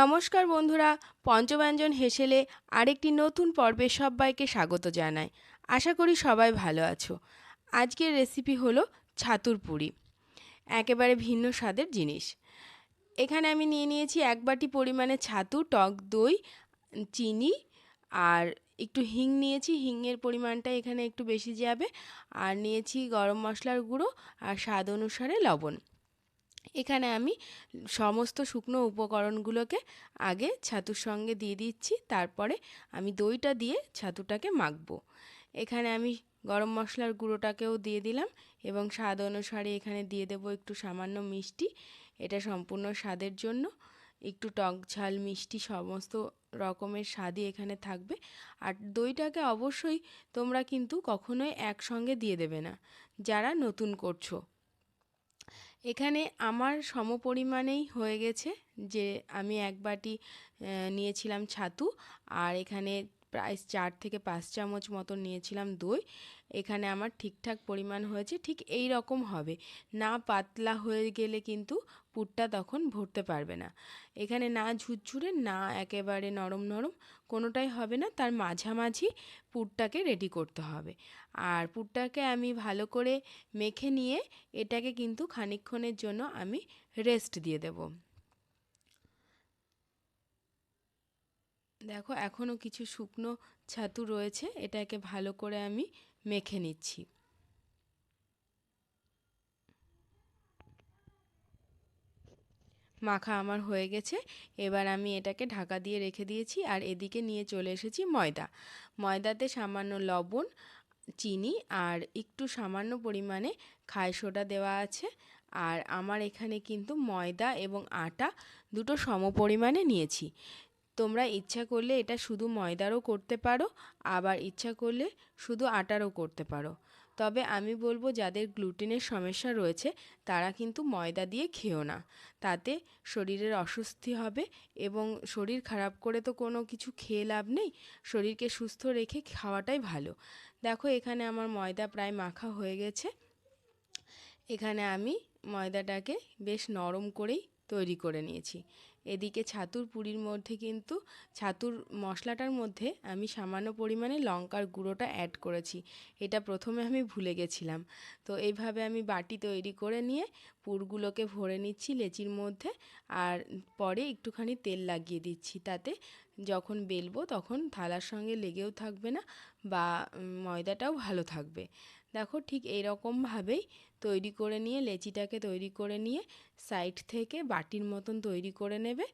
নমস্কার বন্ধুরা, পঞ্চব্যঞ্জন হেসেলে আরেকটি নতুন পর্বে সবাইকে স্বাগত জানাই। আশা করি সবাই ভালো আছো। আজকের রেসিপি হলো ছাতুর পুরি, একেবারে ভিন্ন স্বাদের জিনিস। এখানে আমি নিয়ে নিয়েছি 1 বাটি পরিমাণে ছাতু, টক দই, চিনি আর একটু হিং নিয়েছি। হিংয়ের পরিমাণটা এখানে একটু বেশি যাবে। আর নিয়েছি গরম মশলার গুঁড়ো আর স্বাদ অনুসারে লবণ। এখানে আমি সমস্ত শুকনো উপকরণগুলোকে আগে ছাতুর সঙ্গে দিয়ে দিচ্ছি, তারপরে আমি দইটা দিয়ে ছাতুটাকে মাখবো। এখানে আমি গরম মশলার গুঁড়োটাকেও দিয়ে দিলাম এবং স্বাদ অনুসারে এখানে দিয়ে দেবো একটু সামান্য মিষ্টি। এটা সম্পূর্ণ স্বাদের জন্য। একটু টক ঝাল মিষ্টি সমস্ত রকমের স্বাদই এখানে থাকবে। আর দইটাকে অবশ্যই তোমরা কিন্তু কখনোই একসঙ্গে দিয়ে দেবে না যারা নতুন করছো। এখানে আমার সমপরিমাণেই হয়ে গেছে, যে আমি 1 বাটি নিয়েছিলাম ছাতু, আর এখানে প্রায় 4 থেকে 5 চামচ মতো নিয়েছিলাম দই। এখানে আমার ঠিকঠাক পরিমাণ হয়েছে, ঠিক এই রকম হবে। না পাতলা হয়ে গেলে কিন্তু পুরটা তখন ভরতে পারবে না। এখানে না ঝুরঝুরে না একেবারে নরম নরম কোনোটাই হবে না, তার মাঝামাঝি পুরটাকে রেডি করতে হবে। আর পুরটাকে আমি ভালো করে মেখে নিয়ে এটাকে কিন্তু খানিকক্ষণের জন্য আমি রেস্ট দিয়ে দেব। দেখো, এখনও কিছু শুকনো ছাতু রয়েছে, এটাকে ভালো করে আমি মেখে নিচ্ছি। মাখা আমার হয়ে গেছে। এবার আমি এটাকে ঢাকা দিয়ে রেখে দিয়েছি, আর এদিকে নিয়ে চলে এসেছি ময়দা। ময়দাতে সামান্য লবণ, চিনি আর একটু সামান্য পরিমাণে খাই সোডা দেওয়া আছে। আর আমার এখানে কিন্তু ময়দা এবং আটা দুটো সমপরিমাণে নিয়েছি। তোমরা ইচ্ছা করলে এটা শুধু ময়দারও করতে পারো, আবার ইচ্ছা করলে শুধু আটারও করতে পারো। তবে আমি বলবো যাদের গ্লুটেনের সমস্যা রয়েছে তারা কিন্তু ময়দা দিয়ে খেও না। তাতে শরীরের অস্বস্তি হবে এবং শরীর খারাপ করে তো কোনো কিছু খেয়ে লাভ নেই। শরীরকে সুস্থ রেখে খাওয়াটাই ভালো। দেখো, এখানে আমার ময়দা প্রায় মাখা হয়ে গেছে। এখানে আমি ময়দাটাকে বেশ নরম করেই তৈরি করে নিয়েছি। এদিকে ছাতুর পুরির মধ্যে কিন্তু ছাতুর মশলাটার মধ্যে আমি সামান্য পরিমাণে লঙ্কার গুঁড়োটা অ্যাড করেছি। এটা প্রথমে আমি ভুলে গেছিলাম। তো এইভাবে আমি বাটি তৈরি করে নিয়ে পুরগুলোকে ভরে নিচ্ছি লেচির মধ্যে। আর পরে একটুখানি তেল লাগিয়ে দিচ্ছি, তাতে যখন বেলবো তখন থালার সঙ্গে লেগেও থাকবে না, বা ময়দাটাও ভালো থাকবে। দেখো, ঠিক এইরকমভাবেই তৈরি করে নিয়ে লেচিটাকে তৈরি করে নিয়ে সাইড থেকে বাটির মতন তৈরি করে নেবে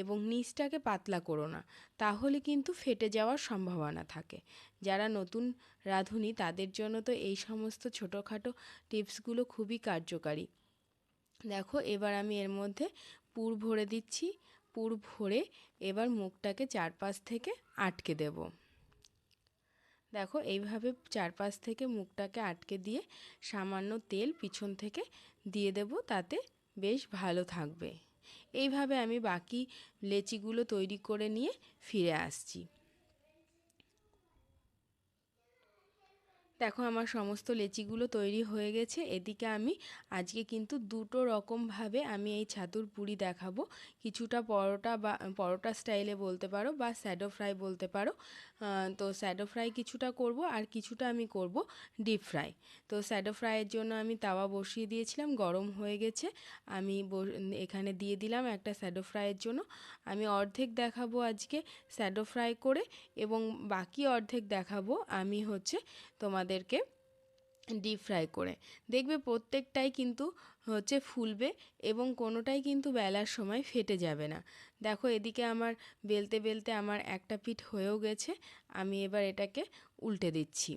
এবং নিচটাকে পাতলা করো না, তাহলে কিন্তু ফেটে যাওয়ার সম্ভাবনা থাকে। যারা নতুন রাঁধুনি তাদের জন্য তো এই সমস্ত ছোটোখাটো টিপসগুলো খুবই কার্যকারী। দেখো, এবার আমি এর মধ্যে পুর ভরে দিচ্ছি। পুর ভরে এবার মুখটাকে চারপাশ থেকে আটকে দেব। দেখো, এইভাবে চারপাশ থেকে মুখটাকে আটকে দিয়ে সামান্য তেল পিছন থেকে দিয়ে দেব, তাতে বেশ ভালো থাকবে। এইভাবে আমি বাকি লেচিগুলো তৈরি করে নিয়ে ফিরে আসছি। দেখো, আমার সমস্ত লেচিগুলো তৈরি হয়ে গেছে। এদিকে আমি আজকে কিন্তু দুটো রকমভাবে আমি এই ছাতুর পুরি দেখাবো। কিছুটা পরোটা বা পরোটা স্টাইলে বলতে পারো, বা স্যাডো ফ্রাই বলতে পারো। তো স্যাডো ফ্রাই কিছুটা করব, আর কিছুটা আমি করব ডিপ ফ্রাই। তো স্যাডো ফ্রাইয়ের জন্য আমি তাওয়া বসিয়ে দিয়েছিলাম, গরম হয়ে গেছে। আমি এখানে দিয়ে দিলাম একটা স্যাডো ফ্রাইয়ের জন্য। আমি অর্ধেক দেখাবো আজকে স্যাডো ফ্রাই করে, এবং বাকি অর্ধেক দেখাবো আমি তোমাদেরকে ডিপ ফ্রাই করে। দেখবে প্রত্যেকটাই কিন্তু ফুলবে এবং কোনোটাই কিন্তু বেলার সময় ফেটে যাবে না। দেখো, এদিকে আমার বেলতে বেলতে আমার একটা পিঠ হয়েও গেছে। আমি এবার এটাকে উল্টে দিচ্ছি।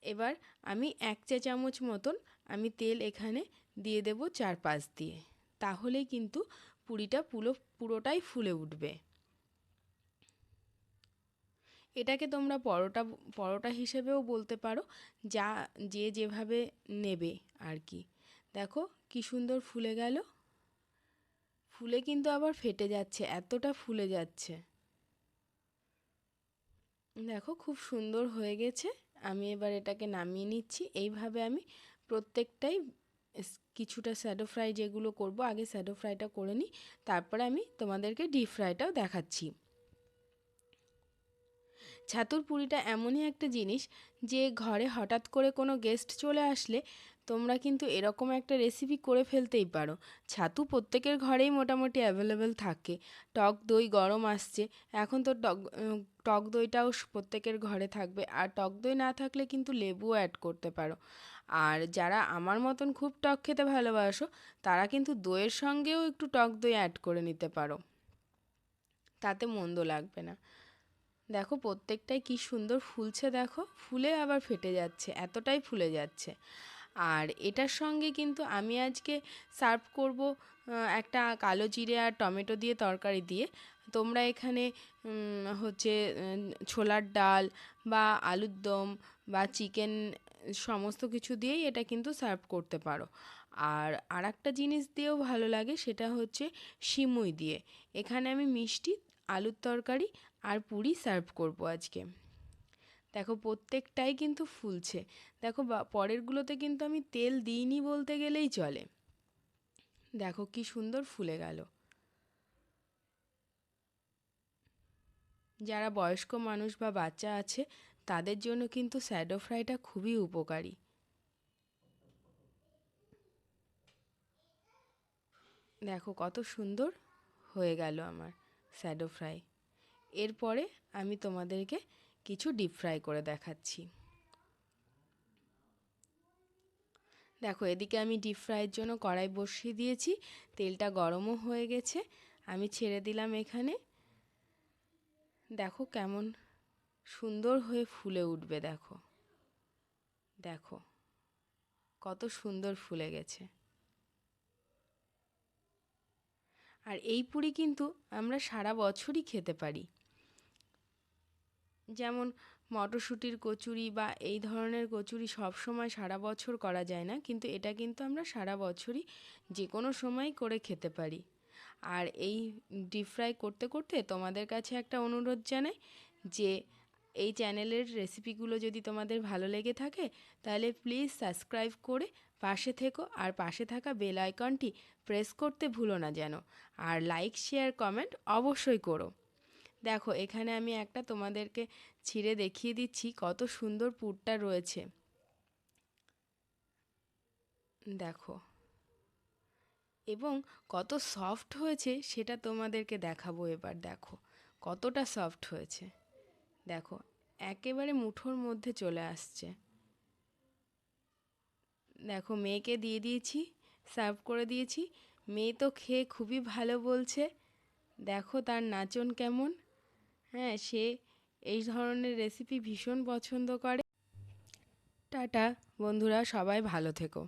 এবার আমি 1 চা চামচ মতন আমি তেল এখানে দিয়ে দেব চারপাশ দিয়ে, তাহলেই কিন্তু পুরিটা পুরোটাই ফুলে উঠবে। এটাকে তোমরা পরোটা পরোটা হিসেবেও বলতে পারো, যা যে যেভাবে নেবে আর কি। দেখো, কি সুন্দর ফুলে গেল। ফুলে কিন্তু আবার ফেটে যাচ্ছে, এতটা ফুলে যাচ্ছে। দেখো, খুব সুন্দর হয়ে গেছে। আমি এবার এটাকে নামিয়ে নিচ্ছি। এইভাবে আমি প্রত্যেকটাই কিছুটা শ্যাডো ফ্রাই যেগুলো করব, আগে শ্যাডো ফ্রাইটা করে নিই, তারপরে আমি তোমাদেরকে ডিপ ফ্রাইটাও দেখাচ্ছি। ছাতুর পুরিটা এমনই একটা জিনিস যে ঘরে হঠাৎ করে কোনো গেস্ট চলে আসলে তোমরা কিন্তু এরকম একটা রেসিপি করে ফেলতেই পারো। ছাতু প্রত্যেকের ঘরেই মোটামুটি অ্যাভেলেবেল থাকে। টক দই গরম আসছে, এখন তো টক দইটাও প্রত্যেকের ঘরে থাকবে, আর টক দই না থাকলে কিন্তু লেবুও অ্যাড করতে পারো। আর যারা আমার মতন খুব টক খেতে ভালোবাসো তারা কিন্তু দইয়ের সঙ্গেও একটু টক দই অ্যাড করে নিতে পারো, তাতে মন্দ লাগবে না। দেখো প্রত্যেকটাই কি সুন্দর ফুলছে, দেখো ফুলে আবার ফেটে যাচ্ছে, এতটাই ফুলে যাচ্ছে। আর এটার সঙ্গে কিন্তু আমি আজকে সার্ভ করব একটা কালো জিরে আর টমেটো দিয়ে তরকারি দিয়ে। তোমরা এখানে হচ্ছে ছোলার ডাল বা আলুর দম বা চিকেন সমস্ত কিছু দিয়েই এটা কিন্তু সার্ভ করতে পারো। আর আরেকটা জিনিস দিয়েও ভালো লাগে, সেটা হচ্ছে সিমুই দিয়ে। এখানে আমি মিষ্টি, আলুর তরকারি আর পুরি সার্ভ করব আজকে। দেখো প্রত্যেকটাই কিন্তু ফুলছে। দেখো পরেরগুলোতে কিন্তু আমি তেল দিইনি বলতে গেলেই চলে। দেখো কি সুন্দর ফুলে গেল। যারা বয়স্ক মানুষ বা বাচ্চা আছে তাদের জন্য কিন্তু শ্যাডো ফ্রাইটা খুবই উপকারী। দেখো কত সুন্দর হয়ে গেল আমার শ্যাডো ফ্রাই। এরপরে আমি তোমাদেরকে কিছু ডিপ ফ্রাই করে দেখাচ্ছি। দেখো এদিকে আমি ডিপ ফ্রাইয়ের জন্য কড়াই বসিয়ে দিয়েছি, তেলটা গরমও হয়ে গেছে, আমি ছেড়ে দিলাম এখানে। দেখো কেমন সুন্দর হয়ে ফুলে উঠবে, দেখো দেখো কত সুন্দর ফুলে গেছে। আর এই পুরি কিন্তু আমরা সারা বছরই খেতে পারি। যেমন মটরশুঁটির কচুরি বা এই ধরনের কচুরি সব সময় সারা বছর করা যায় না, কিন্তু এটা কিন্তু আমরা সারা বছরই যে কোনো সময় করে খেতে পারি। আর এই ডিপ ফ্রাই করতে করতে তোমাদের কাছে একটা অনুরোধ জানাই যে এই চ্যানেলের রেসিপিগুলো যদি তোমাদের ভালো লেগে থাকে তাহলে প্লিজ সাবস্ক্রাইব করে পাশে থেকো, আর পাশে থাকা বেল আইকনটি প্রেস করতে ভুলো না যেন। আর লাইক শেয়ার কমেন্ট অবশ্যই করো। দেখো এখানে আমি একটা তোমাদেরকে ছিঁড়ে দেখিয়ে দিচ্ছি কত সুন্দর পুরটা রয়েছে। দেখো এবং কত সফট হয়েছে সেটা তোমাদেরকে দেখাবো এবার। দেখো কতটা সফট হয়েছে, দেখো একেবারে মুঠোর মধ্যে চলে আসছে। দেখো মেয়েকে দিয়ে দিয়েছি, সার্ভ করে দিয়েছি, মেয়ে তো খেয়ে খুবই ভালো বলছে। দেখো তার নাচন কেমন। হ্যাঁ, সে এই ধরনের রেসিপি ভীষণ পছন্দ করে। টাটা বন্ধুরা, সবাই ভালো থেকো।